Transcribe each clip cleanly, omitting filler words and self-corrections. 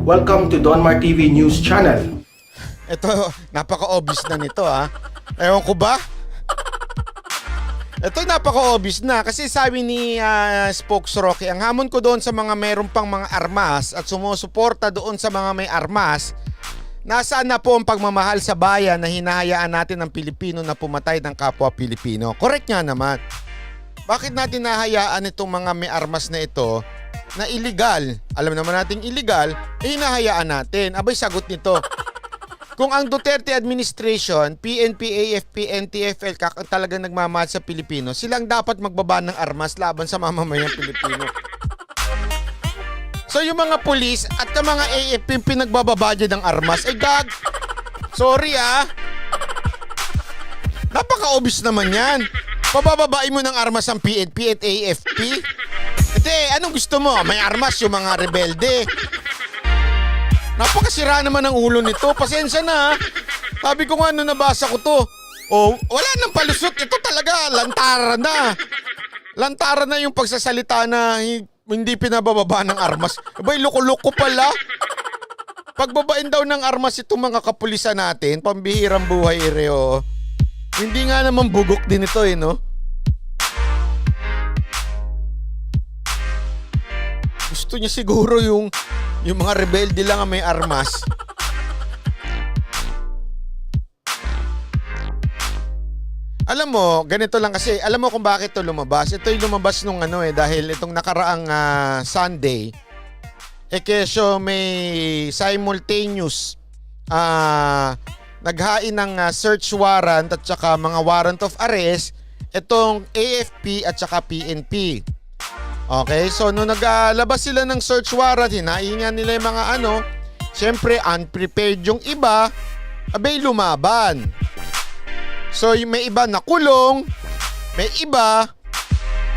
Welcome to Donmar TV News Channel. Ito, napaka-obvious na nito ha. Ewan ko ba? Ito napaka-obvious na kasi sabi ni Spokes Rocky, ang hamon ko doon sa mga meron pang mga armas at sumusuporta doon sa mga may armas, nasaan na po ang pagmamahal sa bayan na hinahayaan natin ng Pilipino na pumatay ng kapwa Pilipino? Correct nga naman. Bakit natin nahayaan itong mga may armas na ito na illegal? Alam naman nating illegal, hinahayaan natin. Abay, sagot nito. Kung ang Duterte administration, PNP, AFP, NTFL talagang nagmamahal sa Pilipino, silang dapat magbaba ng armas laban sa mamamayang Pilipino. So yung mga pulis at yung mga AFP pinagbababa dyan ng armas, sorry napaka-obvious naman yan. Pabababain mo ng armas ang PNP at AFP? Ete, anong gusto mo? May armas yung mga rebelde. Napakasira naman ang ulo nito. Pasensya na. Sabi ko nga nung nabasa ko to. Oh, wala nang palusot. Ito talaga, lantara na. Lantara na yung pagsasalita na hindi pinabababa ng armas. Abay, loko-loko pala. Pagbabain daw ng armas itong mga kapulisan natin, pambihirang buhay ireo. Hindi nga naman bugok din ito no? Gusto niya siguro yung mga rebelde lang ang may armas. Alam mo, ganito lang kasi, alam mo kung bakit ito lumabas? Ito yung lumabas nung dahil itong nakaraang Sunday, kesyo may simultaneous naghain ng search warrant at saka mga warrant of arrest itong AFP at saka PNP. Okay, so nung naglabas sila ng search warrant, hinahingan nila yung mga syempre unprepared yung iba, abay lumaban. So yung may iba nakulong, may iba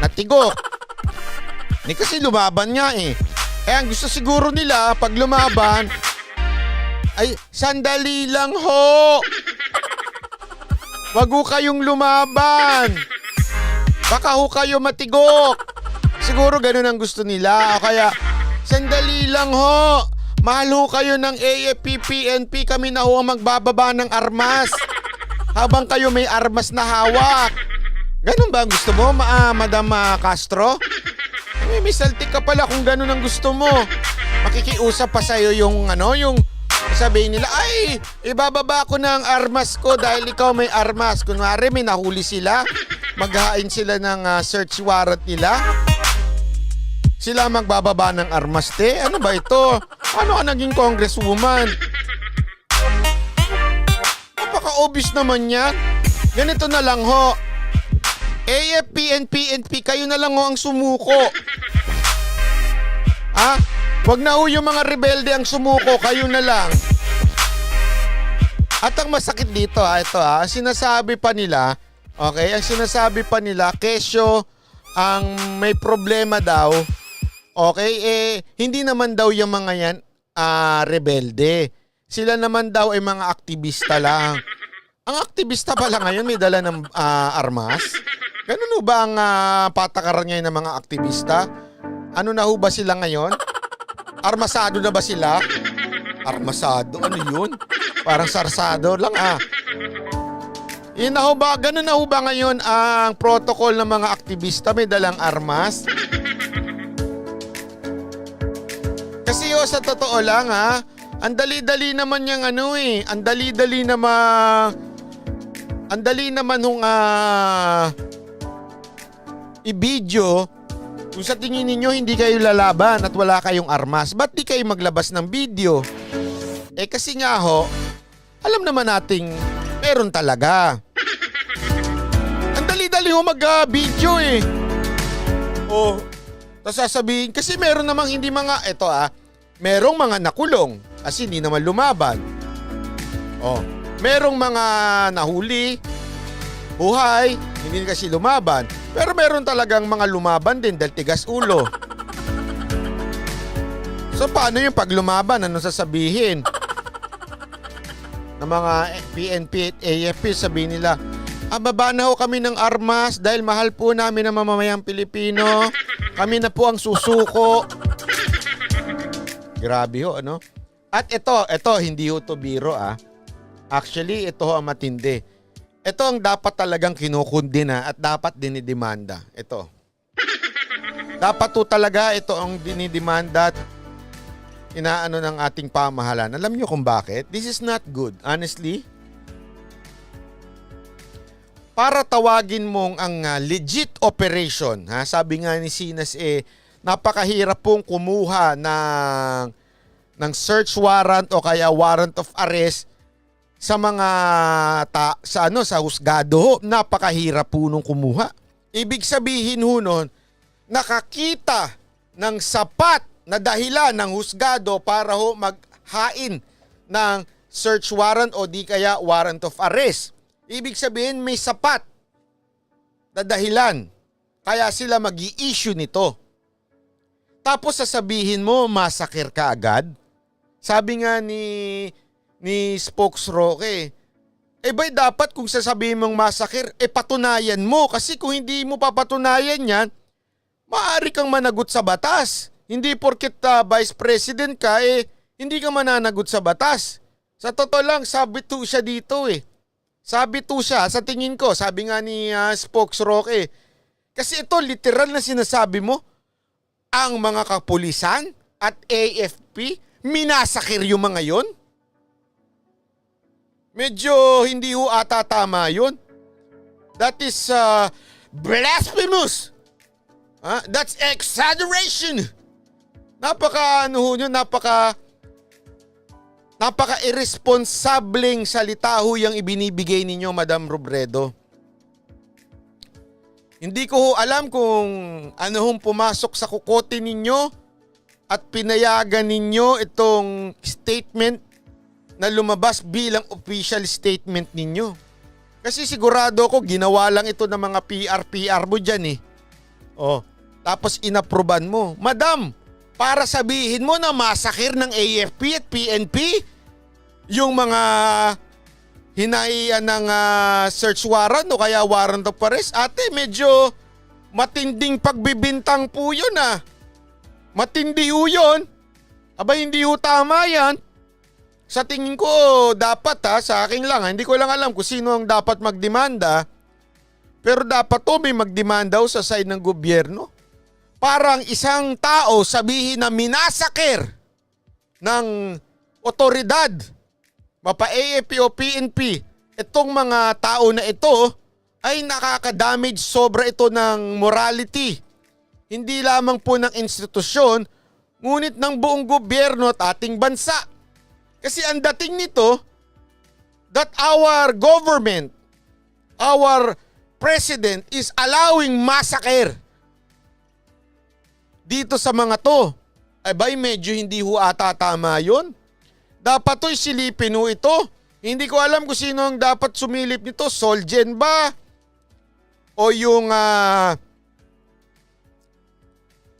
natigok. Hindi kasi lumaban nga ang gusto siguro nila pag lumaban, ay sandali lang ho. Wag ho kayong lumaban. Baka ho kayo matigok. Siguro ganun ang gusto nila. O kaya, sandali lang ho. Mahal ho kayo ng AFP, PNP. Kami na ho ang magbababa ng armas. Habang kayo may armas na hawak. Ganun ba ang gusto mo, Madam Castro? May saltik ka pala kung ganun ang gusto mo. Makikiusap pa sa'yo yung sabihin nila, ay, ibababa ko na ang armas ko dahil ikaw may armas. Kunwari, may nahuli sila. Maghain sila ng search warrant nila. Sila magbababa ng armas, te. Ano ba ito? Ano ka naging congresswoman? Napaka-obvious naman yan. Ganito na lang ho. AFP and PNP, kayo na lang ho ang sumuko. Wag na ho yung mga rebelde ang sumuko, kayo na lang. At ang masakit dito, ang sinasabi pa nila, ang sinasabi pa nila, kesyo ang may problema daw, hindi naman daw yung mga yan rebelde. Sila naman daw ay mga aktivista lang. Ang aktivista pala ngayon may dala ng armas. Ganun ho ba ang patakaran ngayon ng mga aktivista? Ano na ho ba sila ngayon? Armasado na ba sila? Armasado? Ano yun? Parang sarsado lang Ganun na ho ba ngayon ang protocol ng mga aktivista may dalang armas? Kasi sa totoo lang ang dali-dali naman yung ang dali-dali naman nung i-video. Kung sa tingin ninyo hindi kayo lalaban at wala kayong armas, ba't di kayo maglabas ng video? Kasi nga ho, alam naman nating meron talaga. Ang dali-dali ho mag-video tapos sasabihin, kasi meron namang hindi mga, merong mga nakulong kasi hindi naman lumaban. Merong mga nahuli, buhay, hindi kasi lumaban. Pero meron talagang mga lumaban din dahil tigas ulo. So paano yung pag lumaban? Ano sasabihin? Ng mga PNP at AFP, sabihin nila, baba na ho kami ng armas dahil mahal po namin ang mamamayang Pilipino. Kami na po ang susuko. Grabe ho, At ito hindi ho to biro Actually, ito ho ang matindi. Ito ang dapat talagang kinukundina at dapat dinidemanda. Ito. Dapat to talaga ito ang dinidemanda at inaano ng ating pamahalaan. Alam niyo kung bakit? This is not good, honestly. Para tawagin mong ang legit operation, sabi nga ni Sinas napakahirap pong kumuha ng search warrant o kaya warrant of arrest sa mga sa husgado. Napakahirap po nung kumuha. Ibig sabihin ho nun, nakakita ng sapat na dahilan ng husgado para ho maghain ng search warrant o di kaya warrant of arrest. Ibig sabihin may sapat na dahilan kaya sila mag-i-issue nito. Tapos sasabihin mo massacre ka agad. Sabi nga ni Spokes Roque, ba'y dapat kung sasabihin mong massacre, patunayan mo. Kasi kung hindi mo papatunayan yan, maaari kang managot sa batas. Hindi porket vice president ka, hindi ka mananagot sa batas. Sa totoo lang, sabi to siya dito Sabi to siya, sa tingin ko, sabi nga ni Spokes Roque, kasi ito literal na sinasabi mo, ang mga kapulisan at AFP, minasakir yung mga yon. Medyo hindi ho ata tama yun. That is blasphemous. That's exaggeration. Napaka-irresponsableng salita ho yung ibinibigay ninyo, Madam Robredo. Hindi ko ho alam kung ano hong pumasok sa kukote ninyo at pinayagan ninyo itong statement na lumabas bilang official statement ninyo. Kasi sigurado ko ginawa lang ito ng mga PR mo dyan tapos inaproban mo. Madam, para sabihin mo na massacre ng AFP at PNP yung mga hinaian ng search warrant o kaya warrant of arrest, ate, medyo matinding pagbibintang po yun Matindi ho yun. Hindi ho tama yan. Sa tingin ko dapat sa akin lang hindi ko lang alam kung sino ang dapat magdemanda. Pero dapat may magdemanda sa side ng gobyerno. Parang isang tao sabihin na minasakir ng otoridad, mapa AFP o PNP, itong mga tao na ito ay nakaka-damage sobra ito ng morality. Hindi lamang po ng institusyon, ngunit ng buong gobyerno at ating bansa. Kasi ang dating nito, that our government, our president is allowing massacre dito sa mga to. Medyo hindi ho ata tama yun. Dapat to'y silipin ho ito. Hindi ko alam kung sino ang dapat sumilip nito. Solgen ba? O yung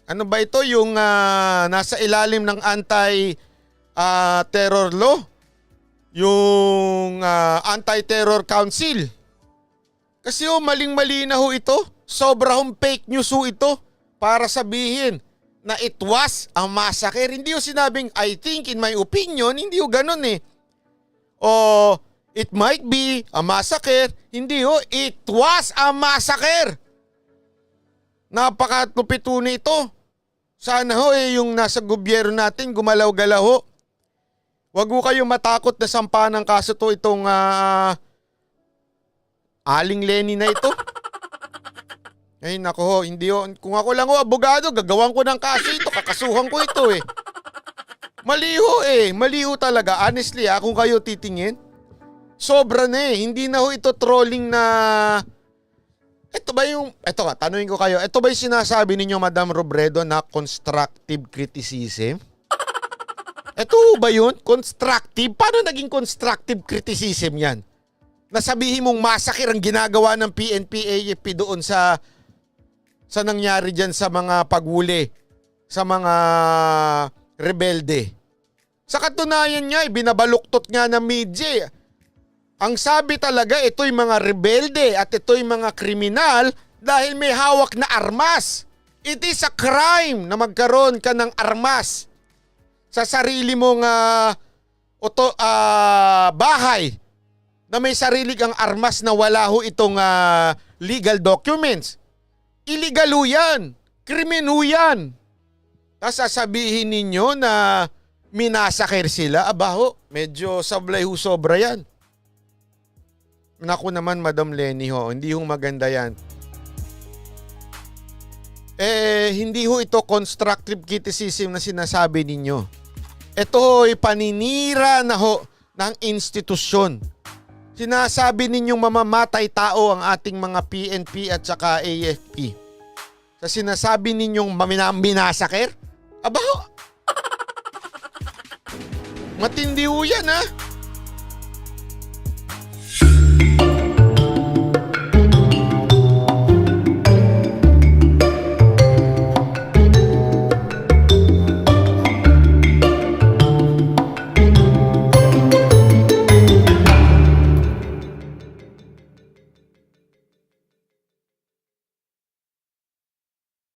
ano ba ito? Yung nasa ilalim ng anti-terror law? Yung anti-terror council. Kasi maling-mali na ho ito. Sobra hong fake news ho ito para sabihin na it was a massacre. Hindi ho sinabing I think, in my opinion. Hindi ho ganun O it might be a massacre. Hindi ho, it was a massacre. Napakatupit ho nito. Sana ho yung nasa gobyerno natin gumalaw-galaw ho. Wag ho kayong matakot na sampa ng kaso to itong Aling Lenny na ito. Ay nako ho, hindi ho. Kung ako lang ho abogado, gagawan ko ng kaso ito, kakasuhan ko ito Mali ho mali ho talaga. Honestly kung kayo titingin, sobra na hindi na ho ito trolling na. Ito tanungin ko kayo, ito ba yung sinasabi ninyo, Madam Robredo, na constructive criticism? Ito ba yun? Constructive? Paano naging constructive criticism yan? Nasabihin mong massacre ang ginagawa ng PNP, AFP doon sa nangyari dyan sa mga paghuli, sa mga rebelde. Sa katunayan nga, binabaluktot nga ng media. Ang sabi talaga, ito'y mga rebelde at ito'y mga kriminal dahil may hawak na armas. It is a crime na magkaroon ka ng armas sa sarili mong bahay na may sarili kang armas na wala ho itong legal documents. Illegal ho yan. Krimen ho yan. Tapos sasabihin ninyo na minasakir sila. Aba ho, medyo sablay ho sobra yan. Naku naman, Madam Lenny ho, hindi ho maganda yan. Hindi ho ito constructive criticism na sinasabi ninyo. Ito ho'y paninira na ho ng institusyon. Sinasabi ninyong mamamatay tao ang ating mga PNP at saka AFP. Sa sinasabi ninyong minasakir? Aba ho! Matindi ho yan, ha?